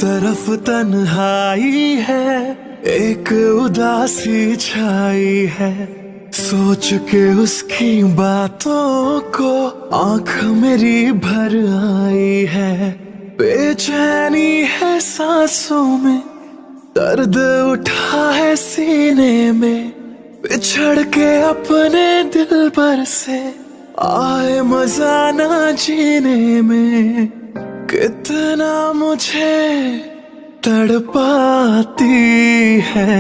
तरफ तन्हाई है, एक उदासी छाई है। सोच के उसकी बातों को आंख मेरी भर आई है। बेचैनी है सांसों में, दर्द उठा है सीने में। बिछड़ के अपने दिल पर से आए मजा ना जीने में। कितना मुझे तड़पाती है।